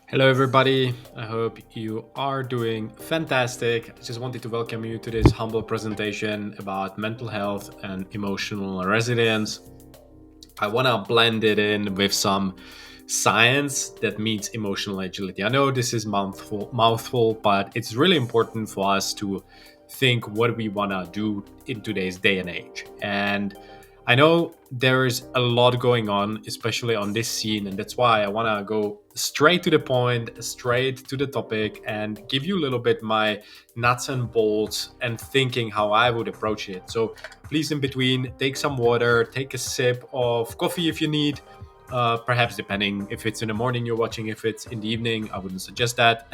Hello, everybody. I hope you are doing fantastic. I just wanted to welcome you to this humble presentation about mental health and emotional resilience. I want to blend it in with some science that meets emotional agility. I know this is mouthful, but it's really important for us to think what we want to do in today's day and age. And I know there's a lot going on, especially on this scene, and that's why I want to go straight to the point, straight to the topic, and give you a little bit my nuts and bolts and thinking how I would approach it. So please, in between, take some water, take a sip of coffee if you need. Perhaps depending if it's in the morning you're watching, if it's in the evening, I wouldn't suggest that.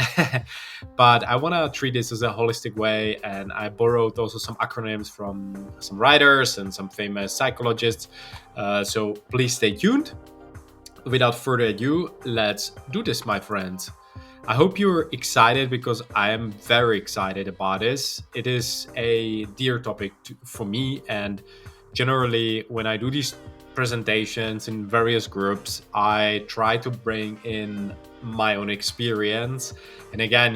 But I want to treat this as a holistic way, and I borrowed also some acronyms from some writers and some famous psychologists. So please stay tuned. Without further ado, let's do this, my friends. I hope you're excited because I am very excited about this. It is a dear topic for me, and generally, when I do these presentations in various groups, I try to bring in my own experience. And again,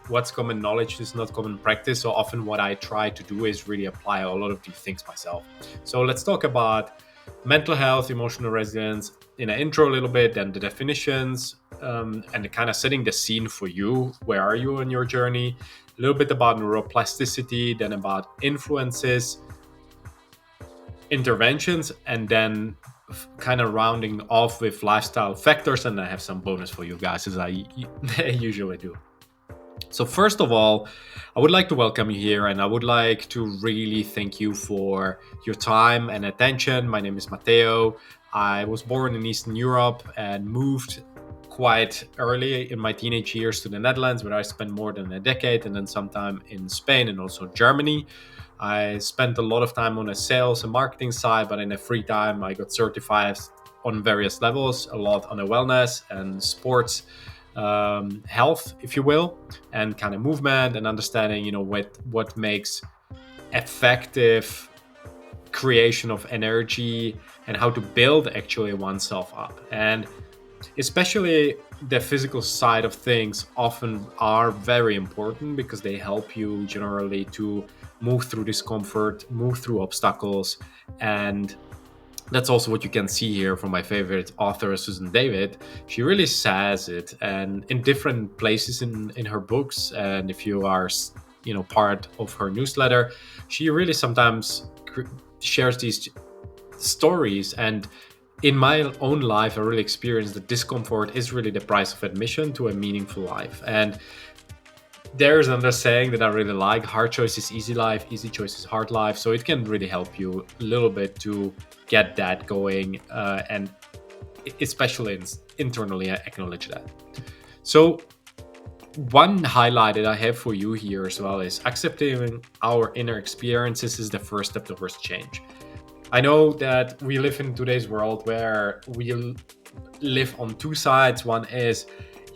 what's common knowledge is not common practice. So often, what I try to do is really apply a lot of these things myself. So let's talk about mental health, emotional resilience in an intro a little bit, then the definitions, and kind of setting the scene for you. Where are you on your journey? A little bit about neuroplasticity, then about influences, interventions, and then kind of rounding off with lifestyle factors. And I have some bonus for you guys, as I usually do. So, first of all, I would like to welcome you here and I would like to really thank you for your time and attention. My name is Matteo. I was born in Eastern Europe and moved quite early in my teenage years to the Netherlands, where I spent more than a decade, and then some time in Spain and also Germany. I spent a lot of time on the sales and marketing side, but in the free time, I got certified on various levels, a lot on the wellness and sports health, if you will, and kind of movement and understanding, what makes effective creation of energy and how to build actually oneself up. And especially the physical side of things often are very important because they help you generally to move through discomfort, move through obstacles. And that's also what you can see here from my favorite author, Susan David. She really says it, and in different places in her books. And if you are, part of her newsletter, she really sometimes shares these stories. And in my own life, I really experienced that discomfort is really the price of admission to a meaningful life. And there's another saying that I really like: hard choice is easy life, easy choice is hard life. So it can really help you a little bit to get that going, and especially internally, I acknowledge that. So one highlight that I have for you here as well is accepting our inner experiences is the first step towards change. I know that we live in today's world where we live on two sides. One is,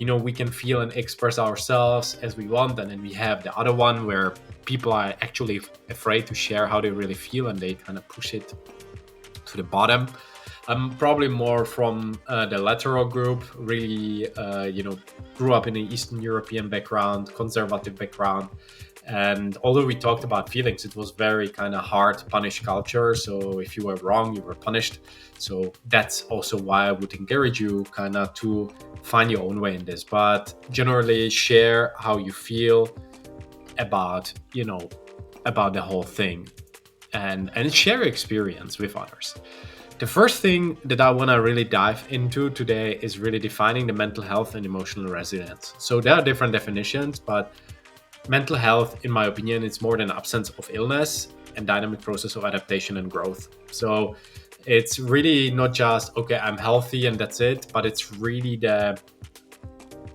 we can feel and express ourselves as we want, and then we have the other one where people are actually afraid to share how they really feel and they kind of push it to the bottom. I'm probably more from the lateral group. Really, grew up in an Eastern European background, conservative background, and although we talked about feelings, it was very kind of hard, punish culture. So if you were wrong, you were punished. So that's also why I would encourage you kind of to find your own way in this. But generally, share how you feel about, about the whole thing, and share experience with others. The first thing that I want to really dive into today is really defining the mental health and emotional resilience. So there are different definitions, but mental health, in my opinion, is more than absence of illness and dynamic process of adaptation and growth. So it's really not just, okay, I'm healthy and that's it, but it's really the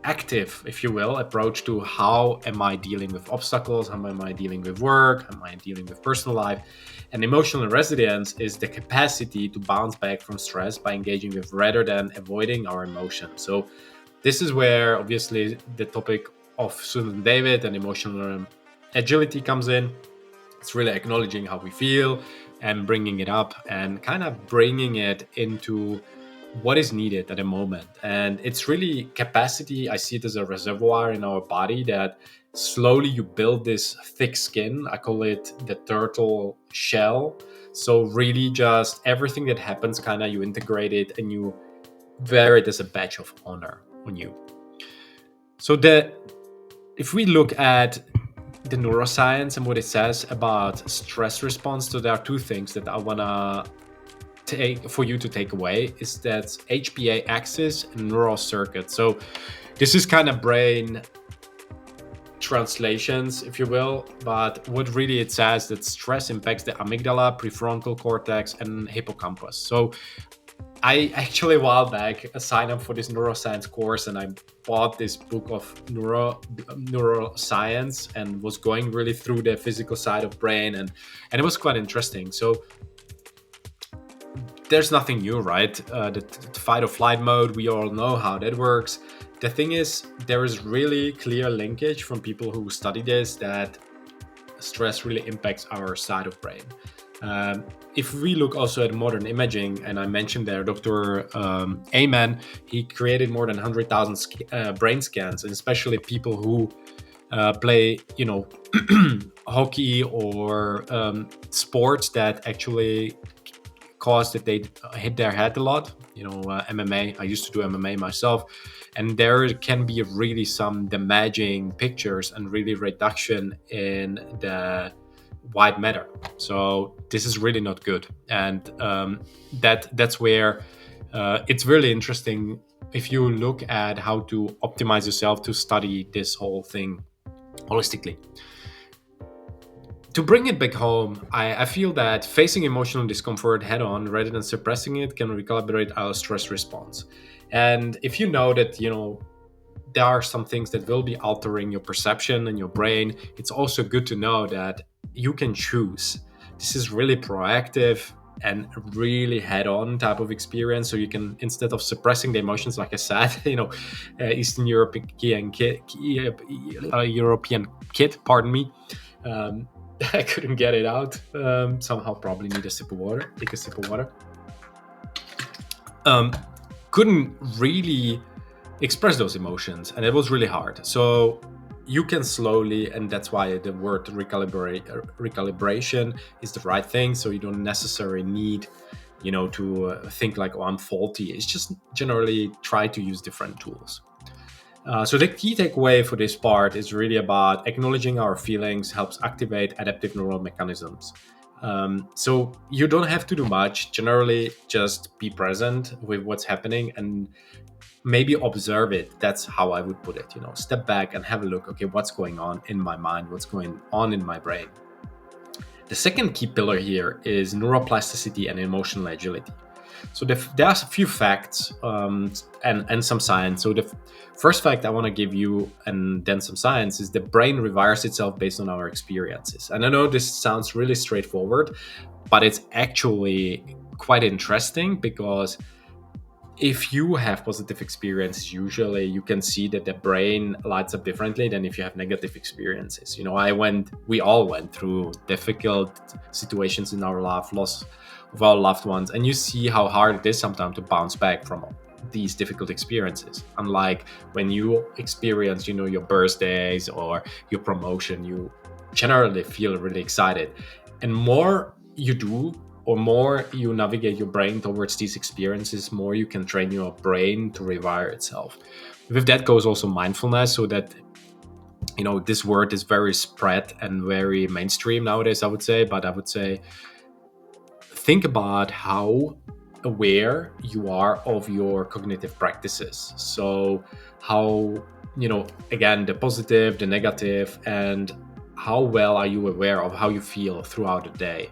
active, if you will, approach to how am I dealing with obstacles, how am I dealing with work, how am I dealing with personal life. And emotional resilience is the capacity to bounce back from stress by engaging with rather than avoiding our emotions. So this is where obviously the topic of Susan David and emotional agility comes in. It's really acknowledging how we feel and bringing it up and kind of bringing it into what is needed at a moment. And it's really capacity. I see it as a reservoir in our body that slowly you build this thick skin. I call it the turtle shell. So really just everything that happens, kind of you integrate it and you wear it as a badge of honor on you. So if we look at the neuroscience and what it says about stress response, so there are two things that I want to take for you to take away is that HPA axis and neural circuit. So this is kind of brain translations, if you will, but what really it says that stress impacts the amygdala, prefrontal cortex, and hippocampus. So I actually a while back signed up for this neuroscience course, and I bought this book of neuroscience and was going really through the physical side of brain, and it was quite interesting. So there's nothing new, right? The fight or flight mode, we all know how that works. The thing is, there is really clear linkage from people who study this that stress really impacts our side of brain. If we look also at modern imaging, and I mentioned there Dr. Amen, he created more than 100,000 brain scans, and especially people who play, hockey or sports that actually cause that they hit their head a lot. MMA. I used to do MMA myself, and there can be really some damaging pictures and really reduction in the white matter. So this is really not good, and that's where it's really interesting if you look at how to optimize yourself to study this whole thing holistically. To bring it back home, I feel that facing emotional discomfort head on rather than suppressing it can recalibrate our stress response. And if you know that, there are some things that will be altering your perception and your brain, it's also good to know that you can choose. This is really proactive and really head-on type of experience. So you can, instead of suppressing the emotions, like I said, Eastern European kid, pardon me. I couldn't get it out. Somehow probably need a sip of water. Take a sip of water. Couldn't really express those emotions, and it was really hard. So you can slowly, and that's why the word recalibration is the right thing. So you don't necessarily need, to think like, oh, I'm faulty. It's just generally try to use different tools. So the key takeaway for this part is really about acknowledging our feelings helps activate adaptive neural mechanisms. So you don't have to do much. Generally, just be present with what's happening and maybe observe it. That's how I would put it. Step back and have a look. Okay, what's going on in my mind? What's going on in my brain? The second key pillar here is neuroplasticity and emotional agility. So there are a few facts and some science. So the first fact I want to give you, and then some science, is the brain rewires itself based on our experiences. And I know this sounds really straightforward, but it's actually quite interesting, because if you have positive experiences, usually you can see that the brain lights up differently than if you have negative experiences. We all went through difficult situations in our life, loss of our loved ones, and you see how hard it is sometimes to bounce back from these difficult experiences. Unlike when you experience, your birthdays or your promotion, you generally feel really excited. And more you do, or more you navigate your brain towards these experiences, more you can train your brain to rewire itself. With that goes also mindfulness, so that this word is very spread and very mainstream nowadays, I would say. But I would say, think about how aware you are of your cognitive practices. So how, again, the positive, the negative, and how well are you aware of how you feel throughout the day.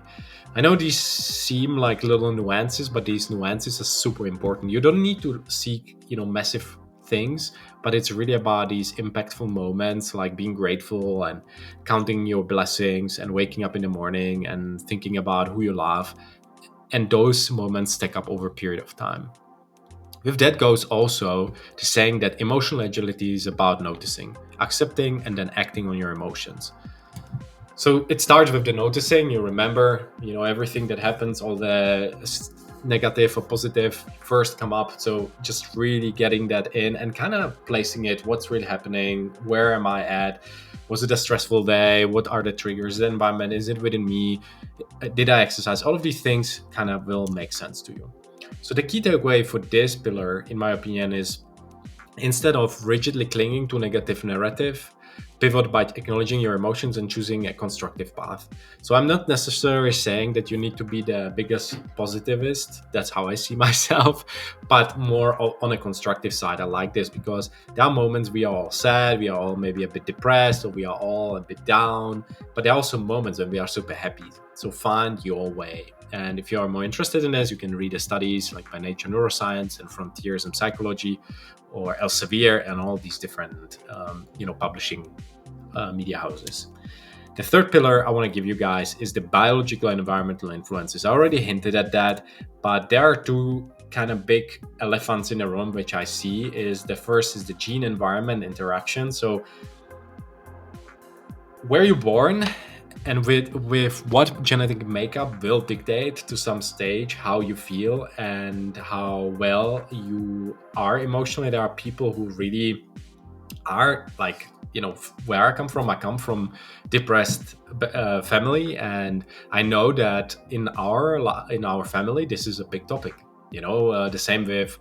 I know these seem like little nuances, but these nuances are super important. You don't need to seek, massive things, but it's really about these impactful moments, like being grateful and counting your blessings and waking up in the morning and thinking about who you love. And those moments stack up over a period of time. With that goes also the saying that emotional agility is about noticing, accepting, and then acting on your emotions. So it starts with the noticing. You remember, everything that happens, all the negative or positive first come up. So just really getting that in and kind of placing it, what's really happening, where am I at, was it a stressful day, what are the triggers, the environment, is it within me, did I exercise, all of these things kind of will make sense to you. So the key takeaway for this pillar, in my opinion, is instead of rigidly clinging to a negative narrative, pivot by acknowledging your emotions and choosing a constructive path. So I'm not necessarily saying that you need to be the biggest positivist. That's how I see myself, but more on a constructive side. I like this because there are moments we are all sad, we are all maybe a bit depressed, or we are all a bit down, but there are also moments when we are super happy. So find your way. And if you are more interested in this, you can read the studies like by Nature Neuroscience and Frontiers in Psychology, or Elsevier, and all these different, publishing media houses. The third pillar I want to give you guys is the biological and environmental influences. I already hinted at that, but there are two kind of big elephants in the room which I see. Is the first is the gene environment interaction. So where you're born and with what genetic makeup will dictate to some stage how you feel and how well you are emotionally. There are people who really are like, where I come from depressed family, and I know that in our family this is a big topic. The same with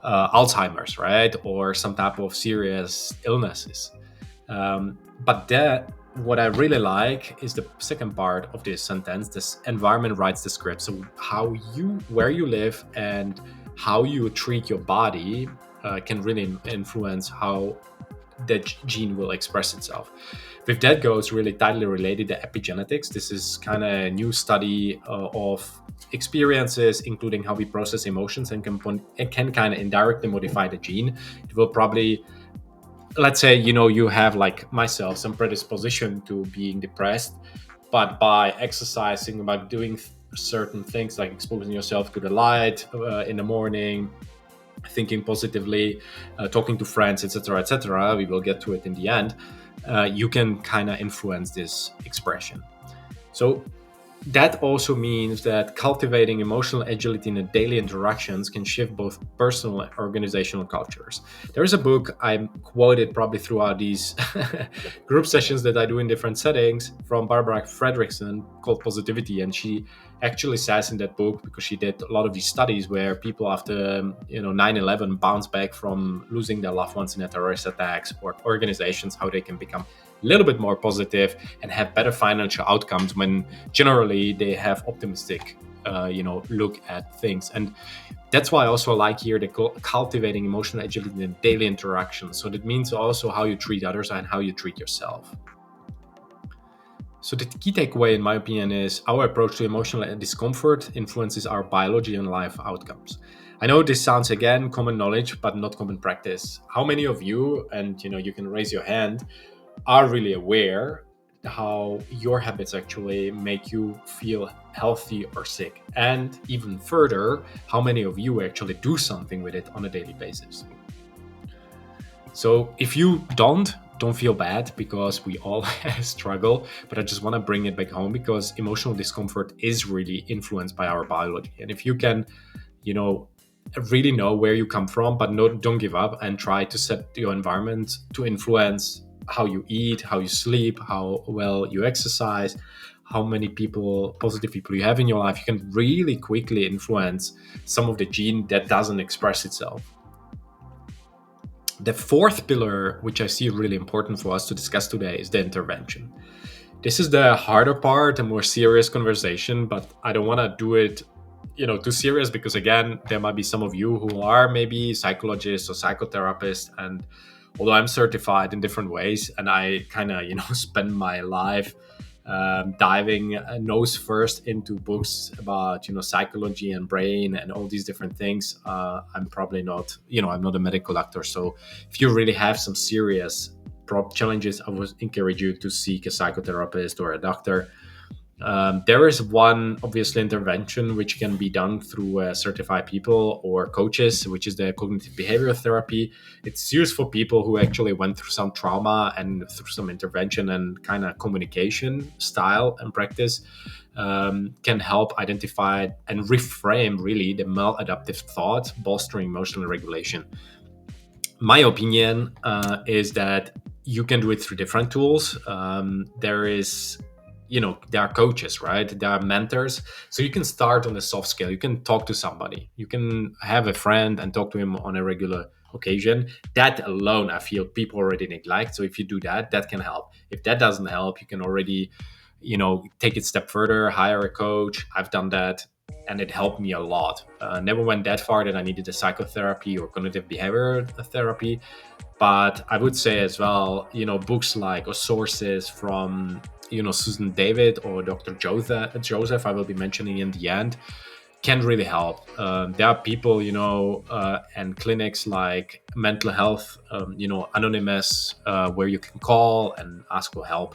Alzheimer's, right, or some type of serious illnesses. But that what I really like is the second part of this sentence. This environment writes the script. So where you live and how you treat your body can really influence how that gene will express itself. With that goes really tightly related to epigenetics. This is kind of a new study of experiences, including how we process emotions, and can kind of indirectly modify the gene. It will probably, let's say, you have, like myself, some predisposition to being depressed, but by exercising, by doing certain things like exposing yourself to the light in the morning, thinking positively, talking to friends, etc., etc., we will get to it in the end, you can kind of influence this expression. So that also means that cultivating emotional agility in the daily interactions can shift both personal and organizational cultures. There is a book I'm quoted probably throughout these group sessions that I do in different settings from Barbara Fredrickson called Positivity. And she actually says in that book, because she did a lot of these studies where people after 9/11 bounce back from losing their loved ones in a terrorist attacks, or organizations, how they can become a little bit more positive and have better financial outcomes when generally they have optimistic look at things. And that's why I also like here the cultivating emotional agility in daily interactions. So that means also how you treat others and how you treat yourself. So the key takeaway, in my opinion, is our approach to emotional discomfort influences our biology and life outcomes. I know this sounds, again, common knowledge, but not common practice. How many of you, and you can raise your hand, are really aware how your habits actually make you feel healthy or sick? And even further, how many of you actually do something with it on a daily basis? So if you don't feel bad, because we all struggle, but I just want to bring it back home, because emotional discomfort is really influenced by our biology. And if you can, really know where you come from, but don't give up, and try to set your environment to influence how you eat, how you sleep, how well you exercise, how many positive people you have in your life, you can really quickly influence some of the gene that doesn't express itself. The fourth pillar, which I see really important for us to discuss today, is the intervention. This is the harder part, a more serious conversation, but I don't want to do it too serious, because again, there might be some of you who are maybe psychologists or psychotherapists, and although I'm certified in different ways and I kind of spend my life diving nose first into books about psychology and brain and all these different things, I'm probably not I'm not a medical doctor. So if you really have some serious challenges, I would encourage you to seek a psychotherapist or a doctor. There is one obviously intervention which can be done through certified people or coaches, which is the cognitive behavioral therapy. It's used for people who actually went through some trauma and through some intervention and kind of communication style and practice can help identify and reframe really the maladaptive thought, bolstering emotional regulation. My opinion is that you can do it through different tools. There is, there are coaches, right? There are mentors. So you can start on a soft scale. You can talk to somebody. You can have a friend and talk to him on a regular occasion. That alone, I feel people already neglect. So if you do that, that can help. If that doesn't help, you can already, take it a step further, hire a coach. I've done that and it helped me a lot. Never went that far that I needed a psychotherapy or cognitive behavior therapy, but I would say as well, books like or sources from Susan David or Dr. Joseph, I will be mentioning in the end, can really help. There are people, and clinics like mental health, anonymous, where you can call and ask for help.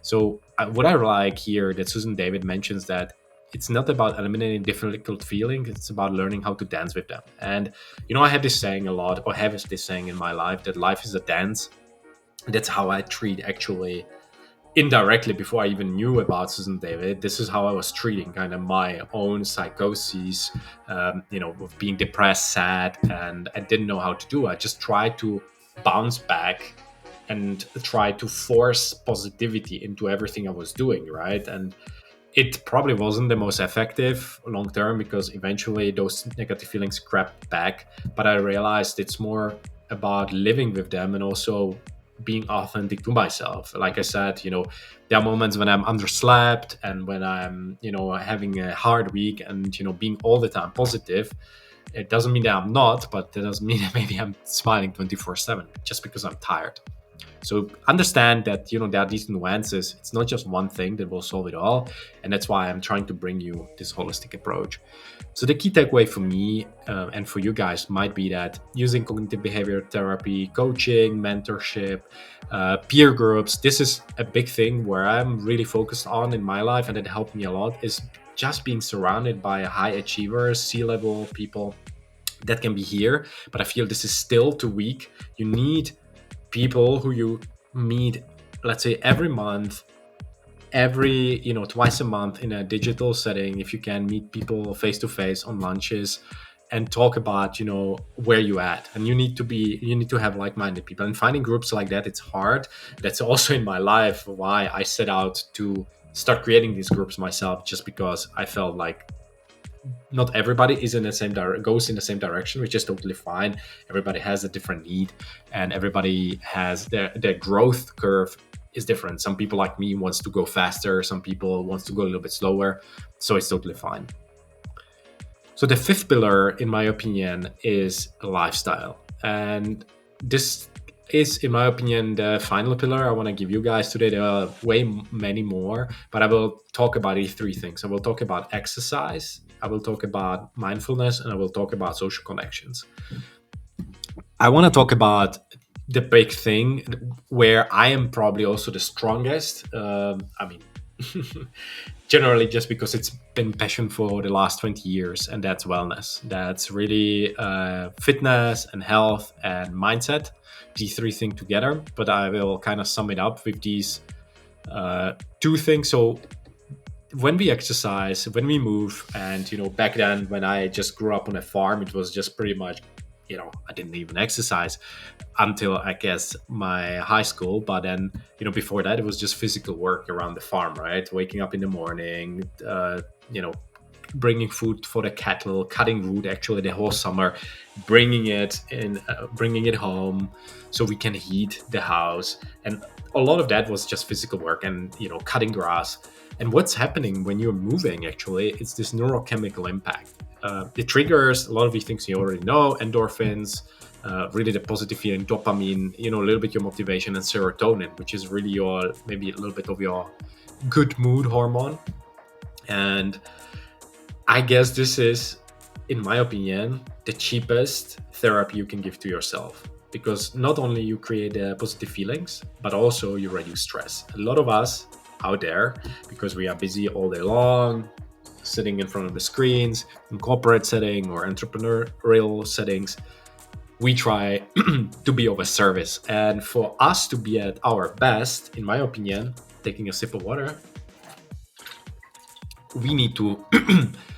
So what I like here that Susan David mentions that it's not about eliminating difficult feelings, it's about learning how to dance with them. And I have this saying a lot, or have this saying in my life, that life is a dance. That's how I treat actually indirectly before I even knew about Susan David. This is how I was treating kind of my own psychoses, with being depressed, sad, and I didn't know how to do. I just tried to bounce back and try to force positivity into everything I was doing, right? And it probably wasn't the most effective long term because eventually those negative feelings crept back. But I realized it's more about living with them and also being authentic to myself. Like I said, there are moments when I'm underslept and when I'm, having a hard week and, being all the time positive. It doesn't mean that I'm not, but that doesn't mean that maybe I'm smiling 24/7 just because I'm tired. So understand that there are these nuances. It's not just one thing that will solve it all, and that's why I'm trying to bring you this holistic approach. So the key takeaway for me and for you guys might be that using cognitive behavior therapy, coaching, mentorship, peer groups, this is a big thing where I'm really focused on in my life, and it helped me a lot. Is just being surrounded by high achievers, C-level people that can be here, but I feel this is still too weak. You need people who you meet, let's say every month, twice a month in a digital setting. If you can meet people face to face on lunches and talk about where you at, and you need to have like-minded people, and finding groups like that, it's hard. That's also in my life why I set out to start creating these groups myself, just because I felt like not everybody is in the same goes in the same direction, which is totally fine. Everybody has a different need, and everybody has their growth curve is different. Some people like me wants to go faster, some people wants to go a little bit slower, so it's totally fine. So the fifth pillar, in my opinion, is lifestyle, and this is, in my opinion, the final pillar I want to give you guys today. There are many more, but I will talk about these three things. I will talk about exercise, I will talk about mindfulness, and I will talk about social connections. I want to talk about the big thing where I am probably also the strongest. Generally just because it's been passion for the last 20 years, and that's wellness. That's really fitness and health and mindset, these three things together. But I will kind of sum it up with these two things. So when we exercise, when we move, and back then when I just grew up on a farm, it was just pretty much, I didn't even exercise until I guess my high school. But then, before that, it was just physical work around the farm, right? Waking up in the morning, bringing food for the cattle, cutting wood actually the whole summer, bringing it home so we can heat the house. And a lot of that was just physical work and, cutting grass. And what's happening when you're moving, actually, it's this neurochemical impact. It triggers a lot of these things you already know, endorphins, really the positive feeling, dopamine, a little bit your motivation, and serotonin, which is really maybe a little bit of your good mood hormone. And I guess this is, in my opinion, the cheapest therapy you can give to yourself, because not only you create positive feelings, but also you reduce stress. A lot of us out there because we are busy all day long, sitting in front of the screens in corporate setting or entrepreneurial settings. We try to be of a service. And for us to be at our best, in my opinion, taking a sip of water, we need to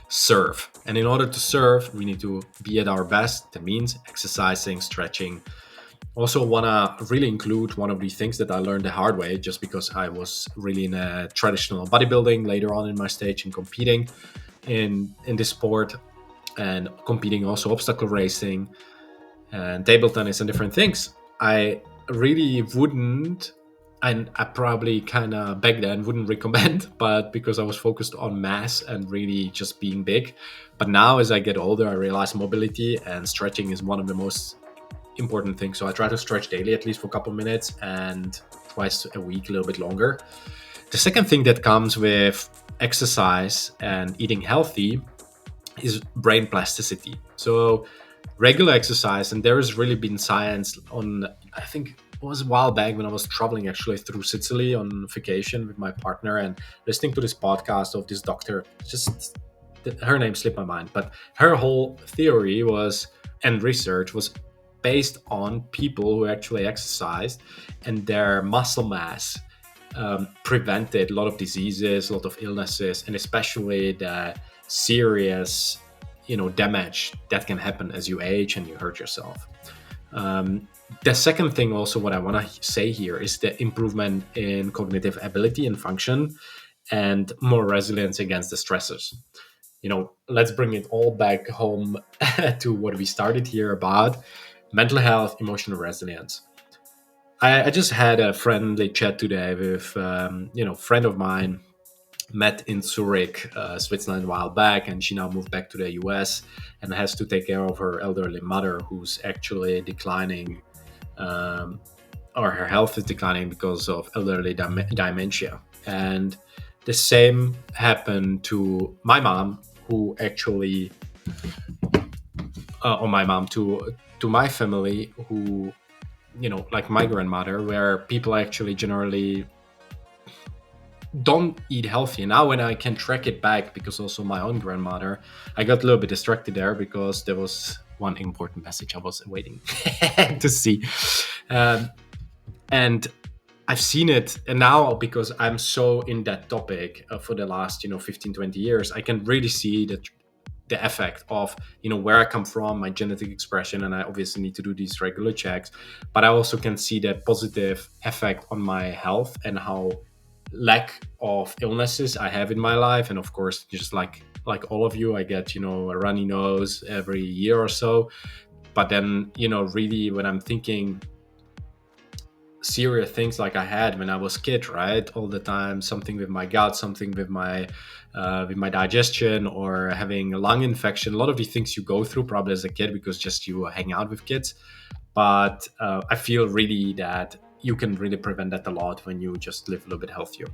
serve. And in order to serve, we need to be at our best. That means exercising, stretching. Also, want to really include one of the things that I learned the hard way, just because I was really in a traditional bodybuilding later on in my stage and competing in this sport, and competing also obstacle racing and table tennis and different things. I really wouldn't, and I probably kind of back then wouldn't recommend, but because I was focused on mass and really just being big. But now as I get older, I realize mobility and stretching is one of the most important things. So I try to stretch daily, at least for a couple minutes, and twice a week, a little bit longer. The second thing that comes with exercise and eating healthy is brain plasticity. So regular exercise, and there has really been science on, I think it was a while back when I was traveling actually through Sicily on vacation with my partner and listening to this podcast of this doctor, just her name slipped my mind, but her whole theory was, and research was based on people who actually exercised, and their muscle mass prevented a lot of diseases, a lot of illnesses, and especially the serious damage that can happen as you age and you hurt yourself. The second thing also what I want to say here is the improvement in cognitive ability and function and more resilience against the stressors. Let's bring it all back home to what we started here about mental health, emotional resilience. I just had a friendly chat today with friend of mine, met in Zurich, Switzerland a while back, and she now moved back to the US and has to take care of her elderly mother who's actually declining, or her health is declining because of elderly dementia. And the same happened to my mom, who actually, or my mom to my family, who, like my grandmother, where people actually generally don't eat healthy. Now when I can track it back, because also my own grandmother, I got a little bit distracted there because there was one important message I was waiting to see. And I've seen it, and now because I'm so in that topic for the last 15, 20 years, I can really see the effect of where I come from, my genetic expression, and I obviously need to do these regular checks, but I also can see the positive effect on my health and how lack of illnesses I have in my life. And of course, just like all of you, I get a runny nose every year or so. But then really when I'm thinking serious things like I had when I was a kid, right, all the time, something with my gut, something with my digestion, or having a lung infection, a lot of the things you go through probably as a kid because just you hang out with kids. But I feel really that you can really prevent that a lot when you just live a little bit healthier.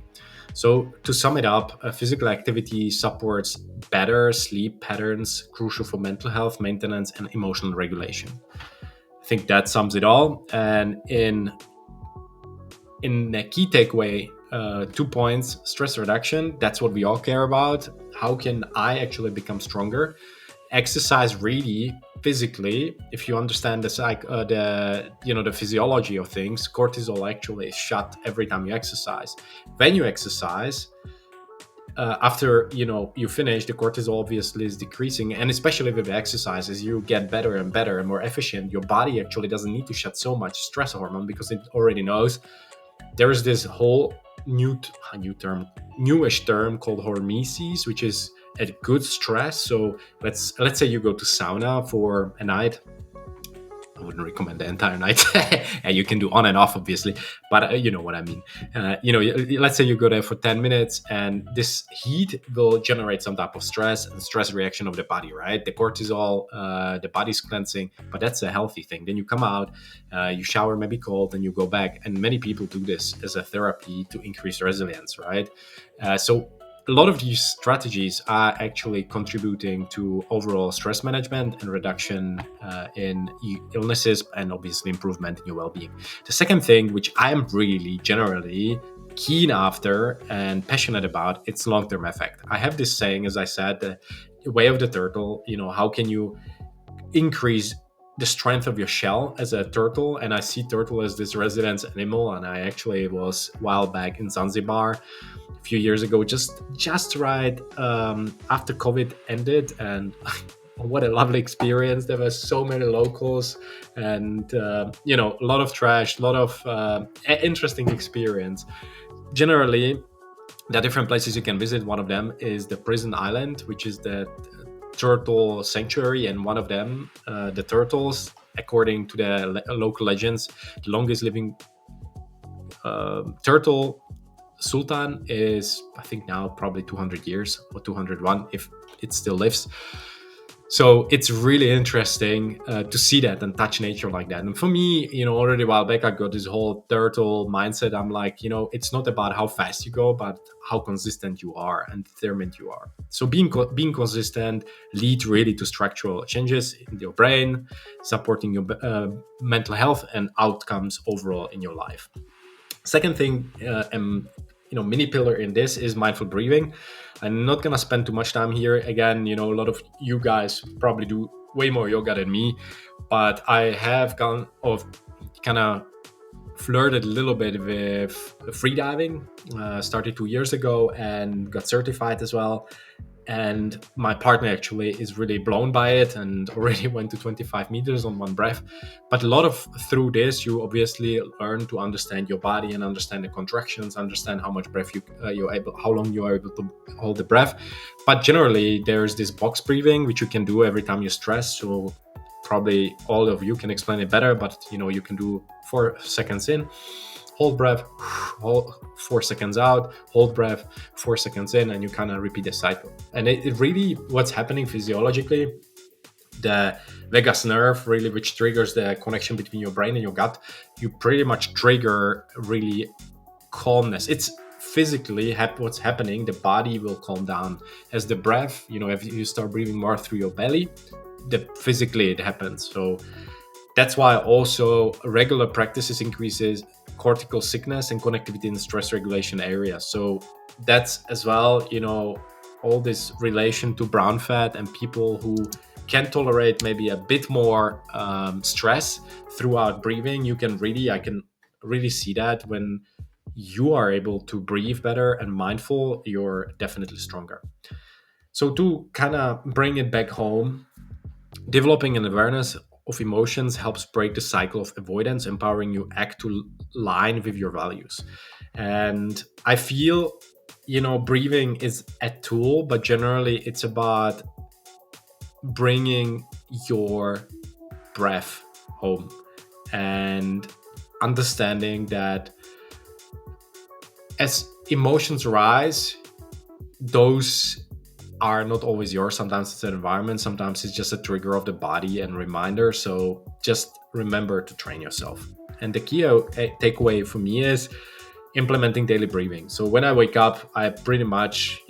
So to sum it up, physical activity supports better sleep patterns, crucial for mental health maintenance and emotional regulation. I think that sums it all. And in a key takeaway, 2 points: stress reduction. That's what we all care about. How can I actually become stronger? Exercise really physically. If you understand the physiology of things, cortisol actually is shut every time you exercise. When you exercise, after you finish, the cortisol obviously is decreasing, and especially with exercise, as you get better and better and more efficient, your body actually doesn't need to shut so much stress hormone because it already knows. There is this whole newish term called hormesis, which is a good stress. So let's say you go to sauna for a night. I wouldn't recommend the entire night. And you can do on and off, obviously, but you know what I mean. Let's say you go there for 10 minutes, and this heat will generate some type of stress and stress reaction of the body, right? The cortisol, the body's cleansing, but that's a healthy thing. Then you come out, you shower, maybe cold, and you go back. And many people do this as a therapy to increase resilience, right? So a lot of these strategies are actually contributing to overall stress management and reduction in illnesses, and obviously improvement in your well-being. The second thing, which I am really generally keen after and passionate about its long-term effect. I have this saying, as I said, the way of the turtle. How can you increase the strength of your shell as a turtle? And I see turtle as this residence animal. And I actually was a while back in Zanzibar a few years ago, just right after COVID ended, and what a lovely experience. There were so many locals, and a lot of trash, a lot of interesting experience. Generally, there are different places you can visit. One of them is the Prison Island, which is the turtle sanctuary, and one of them, the turtles, according to the local legends, the longest living turtle sultan is, I think, now probably 200 years or 201 if it still lives. So it's really interesting to see that and touch nature like that. And for me, already a while back, I got this whole turtle mindset. I'm like, it's not about how fast you go, but how consistent you are and determined you are. So being consistent leads really to structural changes in your brain, supporting your mental health and outcomes overall in your life. Second thing, mini pillar in this is mindful breathing. I'm not gonna spend too much time here. Again, a lot of you guys probably do way more yoga than me, but I have kind of flirted a little bit with freediving. Started 2 years ago and got certified as well. And my partner actually is really blown by it and already went to 25 meters on one breath. But a lot of through this, you obviously learn to understand your body and understand the contractions, understand how much breath how long you are able to hold the breath. But generally, there's this box breathing which you can do every time you stress. So probably all of you can explain it better, but you can do 4 seconds in, hold breath, hold 4 seconds out, hold breath, 4 seconds in, and you kind of repeat the cycle. And it really, what's happening physiologically, the vagus nerve, really, which triggers the connection between your brain and your gut, you pretty much trigger really calmness. It's physically what's happening. The body will calm down as the breath, if you start breathing more through your belly, physically it happens. So that's why also regular practices increases cortical sickness and connectivity in the stress regulation area. So that's as well, all this relation to brown fat and people who can tolerate maybe a bit more stress throughout breathing. I can really see that when you are able to breathe better and mindful, you're definitely stronger. So to kind of bring it back home, developing an awareness of emotions helps break the cycle of avoidance, empowering you act to line with your values. And I feel, breathing is a tool, but generally it's about bringing your breath home and understanding that as emotions rise, those are not always yours. Sometimes it's an environment, sometimes it's just a trigger of the body and reminder. So just remember to train yourself. And the key takeaway for me is implementing daily breathing. So when I wake up, I pretty much,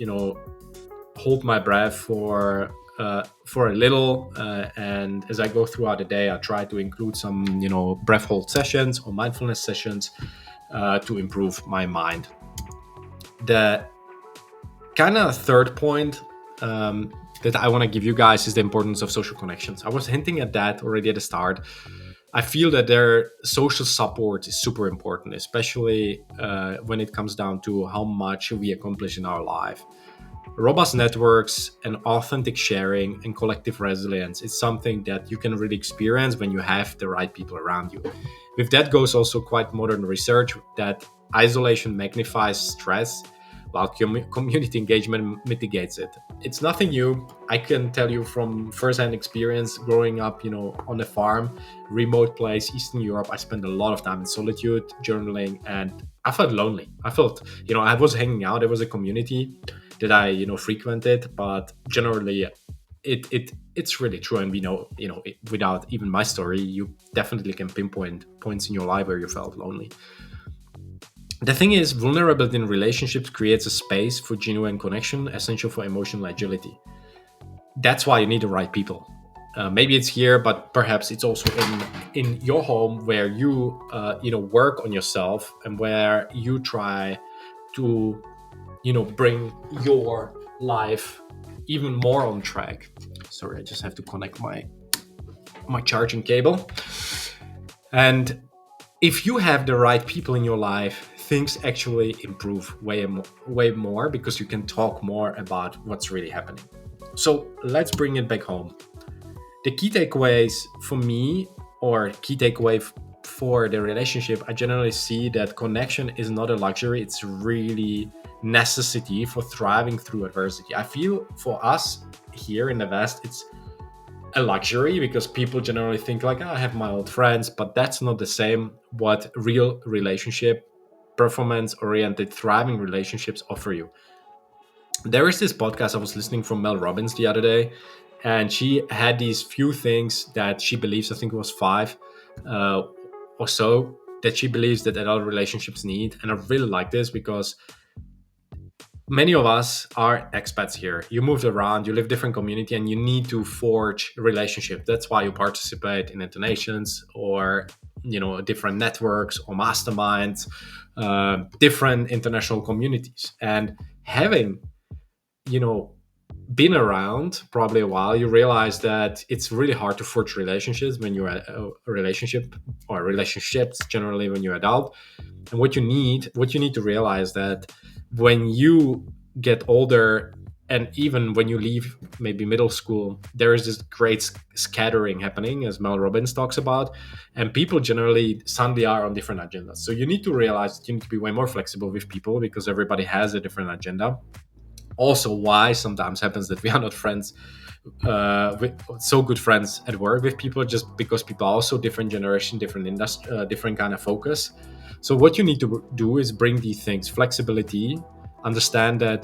hold my breath for a little, and as I go throughout the day, I try to include some, breath hold sessions or mindfulness sessions to improve my mind. The kind of third point that I want to give you guys is the importance of social connections. I was hinting at that already at the start. I feel that their social support is super important, especially when it comes down to how much we accomplish in our life. Robust networks and authentic sharing and collective resilience is something that you can really experience when you have the right people around you. With that goes also quite modern research that isolation magnifies stress, while community engagement mitigates it. It's nothing new. I can tell you from firsthand experience growing up, on a farm, remote place, Eastern Europe. I spent a lot of time in solitude, journaling, and I felt lonely. I felt, I was hanging out. There was a community that I, frequented, but generally, it's really true. And we know, without even my story, you definitely can pinpoint points in your life where you felt lonely. The thing is, vulnerability in relationships creates a space for genuine connection, essential for emotional agility. That's why you need the right people. Maybe it's here, but perhaps it's also in your home where you work on yourself and where you try to bring your life even more on track. Sorry, I just have to connect my charging cable. And if you have the right people in your life, things actually improve way more, because you can talk more about what's really happening. So let's bring it back home. The key takeaways for me, or key takeaway for the relationship, I generally see that connection is not a luxury, it's really necessity for thriving through adversity. I feel for us here in the West, it's a luxury because people generally think like, "Oh, I have my old friends," but that's not the same what real relationship, performance oriented, thriving relationships offer you. There is this podcast I was listening from Mel Robbins the other day, and she had these few things that she believes, I think it was five uh, or so, that she believes that adult relationships need. And I really like this because many of us are expats here. You moved around, you live different community, and you need to forge relationship. That's why you participate in internations, or different networks or masterminds, different international communities. And having you know been around probably a while, you realize that it's really hard to forge relationships when you're a relationship, or relationships generally when you're adult. And what you need to realize that when you get older, and even when you leave maybe middle school, there is this great scattering happening, as Mel Robbins talks about, and people generally suddenly are on different agendas. So you need to realize that you need to be way more flexible with people, because everybody has a different agenda. Also, why sometimes happens that we are not friends, with so good friends at work with people, just because people are also different generation, different industry, different kind of focus. So what you need to do is bring these things: flexibility, understand that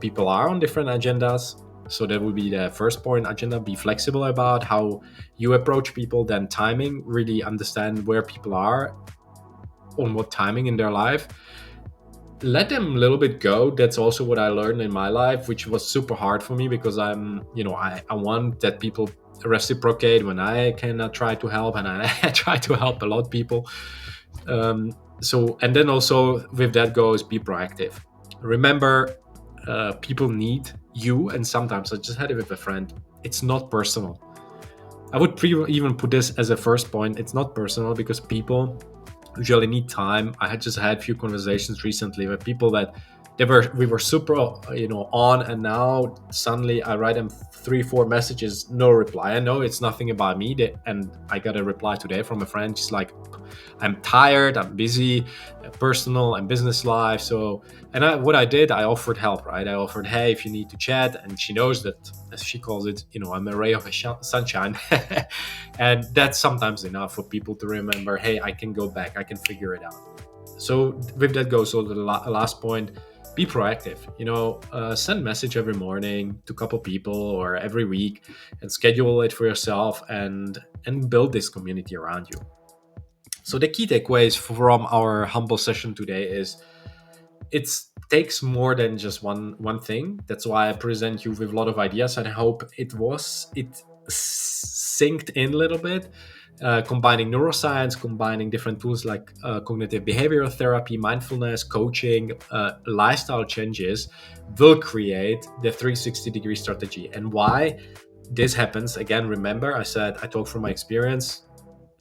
people are on different agendas. So that would be the first point: agenda. Be flexible about how you approach people. Then timing, really understand where people are on what timing in their life. Let them a little bit go. That's also what I learned in my life, which was super hard for me, because I want that people reciprocate when I cannot try to help, and I try to help a lot of people. So, and then also with that goes, be proactive. Remember, people need you. And sometimes, I just had it with a friend, it's not personal. I would even put this as a first point: it's not personal, because people usually need time. I had just had a few conversations recently with people that we were super on, and now suddenly I write them 3-4 messages, no reply. I know it's nothing about me, and I got a reply today from a friend. She's like, I'm tired, I'm busy, personal and business life. So, and what I did, I offered help, right? I offered, hey, if you need to chat. And she knows that, as she calls it, I'm a ray of sunshine. And that's sometimes enough for people to remember, hey, I can go back, I can figure it out. So with that goes, so the last point: be proactive. Send message every morning to a couple people, or every week, and schedule it for yourself, and build this community around you. So the key takeaways from our humble session today is, it takes more than just one thing. That's why I present you with a lot of ideas, and I hope it synced in a little bit. Combining neuroscience, combining different tools like cognitive behavioral therapy, mindfulness, coaching, lifestyle changes, will create the 360-degree strategy. And why this happens, again, remember I said I talk from my experience.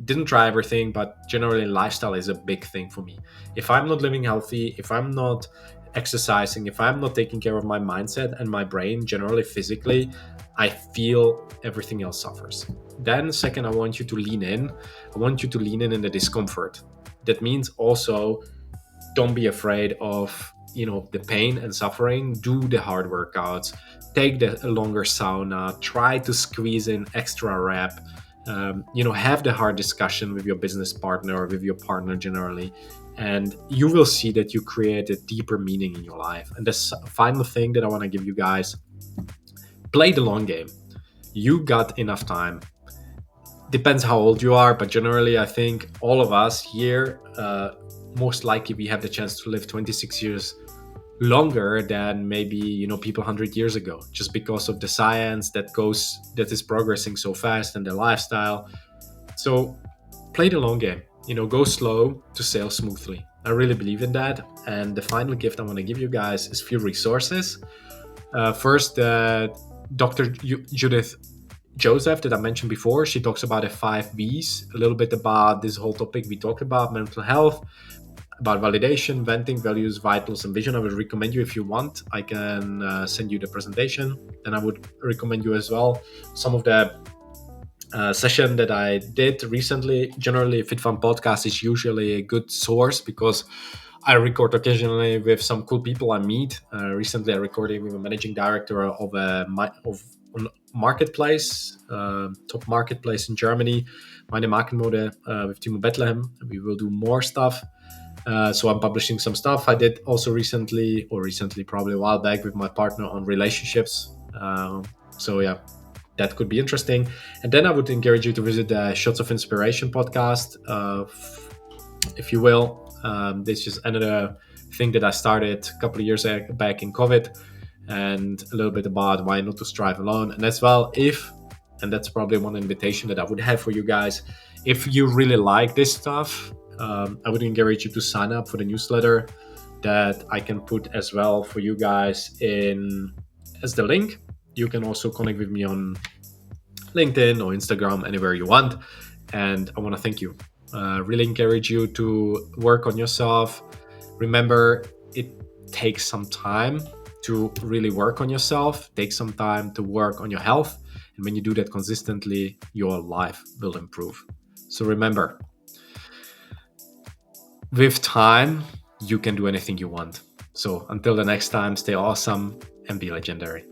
Didn't try everything, but generally lifestyle is a big thing for me. If I'm not living healthy, if I'm not exercising, if I'm not taking care of my mindset and my brain, generally physically, I feel everything else suffers. Then second, I want you to lean in. I want you to lean in the discomfort. That means also, don't be afraid of the pain and suffering. Do the hard workouts, take the longer sauna, try to squeeze in extra rep. Have the hard discussion with your business partner, or with your partner generally, and you will see that you create a deeper meaning in your life. And the final thing that I want to give you guys: play the long game. You got enough time. Depends how old you are, but generally I think all of us here, most likely we have the chance to live 26 years longer than maybe people 100 years ago, just because of the science that is progressing so fast, and the lifestyle. So play the long game. Go slow to sail smoothly. I really believe in that. And the final gift I want to give you guys is few resources. First, Dr. Judith Joseph that I mentioned before, she talks about the 5 Bs, a little bit about this whole topic we talked about, mental health, about validation, venting, values, vitals, and vision. I would recommend you, if you want, I can send you the presentation. And I would recommend you as well some of the session that I did recently. Generally, FitFun podcast is usually a good source because I record occasionally with some cool people I meet. Recently, I recorded with a managing director of a marketplace, top marketplace in Germany, Meine Markenmode, with Timo Bethlehem. We will do more stuff. So I'm publishing some stuff. I did also recently, probably a while back, with my partner on relationships. So yeah, that could be interesting. And then I would encourage you to visit the Shots of Inspiration podcast, if you will. This is another thing that I started a couple of years back in COVID, and a little bit about why not to strive alone. And as well, and that's probably one invitation that I would have for you guys, if you really like this stuff, I would encourage you to sign up for the newsletter that I can put as well for you guys in as the link. You can also connect with me on LinkedIn or Instagram, anywhere you want. And I want to thank you. Really encourage you to work on yourself. Remember, it takes some time to really work on yourself. Take some time to work on your health. And when you do that consistently, your life will improve. So remember, with time, you can do anything you want. So until the next time, stay awesome and be legendary.